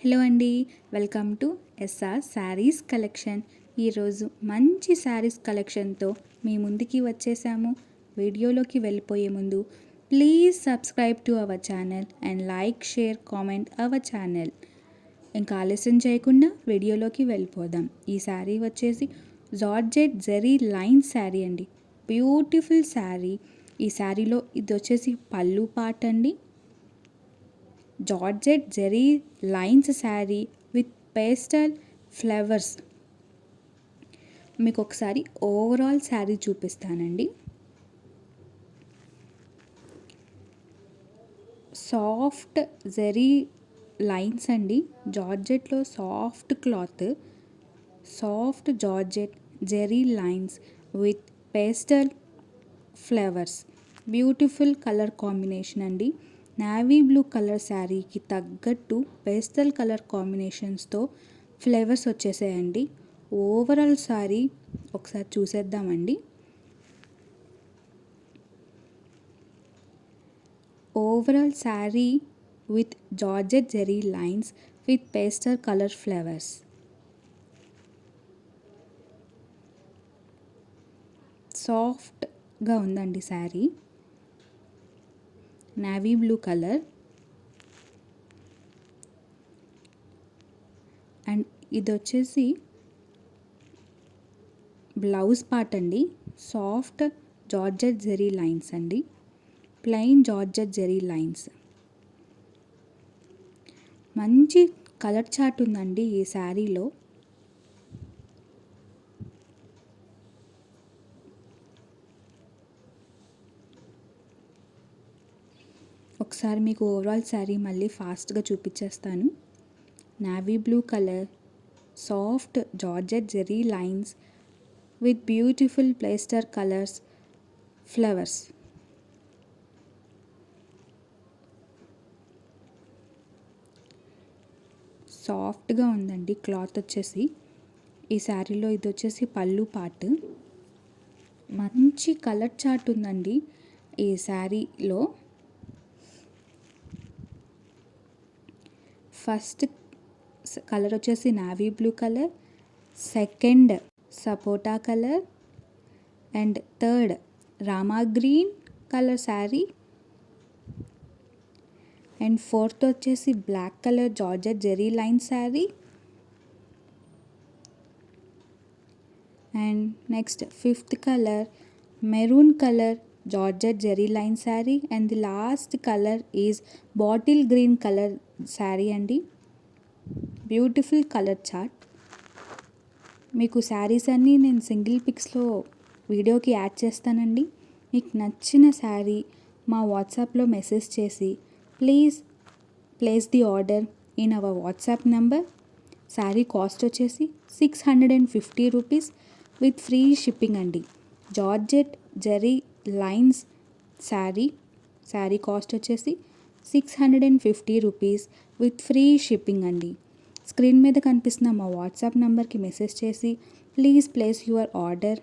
Hello అండి, welcome to SR saris collection. ఈరోజు మంచి శారీస్ కలెక్షన్తో మీ ముందుకి వచ్చేసాము. వీడియోలోకి వెళ్ళిపోయే ముందు please subscribe to our channel and like, share, comment our channel. ఇంకా ఆలస్యం చేయకుండా వీడియోలోకి వెళ్ళిపోదాం. ఈ శారీ వచ్చేసి జార్జెట్ జెరీ లైన్ శారీ అండి. బ్యూటిఫుల్ శారీ. ఈ శారీలో ఇది వచ్చేసి పళ్ళు పార్ట్ అండి. Georgette zari lines sari with pastel flowers. మీకు ఒకసారి ఓవరాల్ శారీ చూపిస్తానండి. సాఫ్ట్ జెరీ లైన్స్ అండి. జార్జెట్లో soft cloth, soft georgette zari lines with pastel flowers. Beautiful colour combination అండి. నావీ బ్లూ కలర్ శారీకి తగ్గట్టు పేస్టల్ కలర్ కాంబినేషన్స్తో ఫ్లేవర్స్ వచ్చేసాయండి. ఓవరాల్ శారీ ఒకసారి చూసేద్దామండి. Overall sari with georgette zari lines with pastel colour flavours. సాఫ్ట్గా ఉందండి sari. Navy blue colour and ఇది వచ్చేసి బ్లౌజ్ పార్ట్ అండి. సాఫ్ట్ జార్జెట్ జెరీ లైన్స్ అండి. Plain georgette zari lines. మంచి కలర్ చార్ట్ ఉందండి ఈ శారీలో. ఒకసారి మీకు ఓవరాల్ శారీ మళ్ళీ ఫాస్ట్గా చూపించేస్తాను. Navy blue colour, soft georgette zari lines with beautiful pastel colours flowers. సాఫ్ట్గా ఉందండి క్లాత్ వచ్చేసి. ఈ శారీలో ఇది వచ్చేసి పళ్ళు పార్ట్. మంచి కలర్ చార్ట్ ఉందండి ఈ శారీలో. ఫస్ట్ కలర్ వచ్చేసి navy blue colour, second sapota colour and third Rama green colour sari and fourth వచ్చేసి black colour georgette zari line sari and next fifth colour maroon colour georgette zari line sari and the last colour is bottle green colour sari అండి. Beautiful colour chart. మీకు శారీస్ అన్నీ నేను single పిక్స్లో వీడియోకి add చేస్తానండి. మీకు నచ్చిన శారీ మా వాట్సాప్లో మెసేజ్ చేసి please place the order in our WhatsApp number. Sari cost వచ్చేసి 650 రూపీస్ విత్ ఫ్రీ షిప్పింగ్ అండి. Georgette zari lines sari cost వచ్చేసి 650 రూపీస్ విత్ ఫ్రీ షిప్పింగ్ అండి. స్క్రీన్ మీద కనిపిస్తున్న మా వాట్సాప్ నెంబర్కి మెసేజ్ చేసి ప్లీజ్ ప్లేస్ యువర్ ఆర్డర్.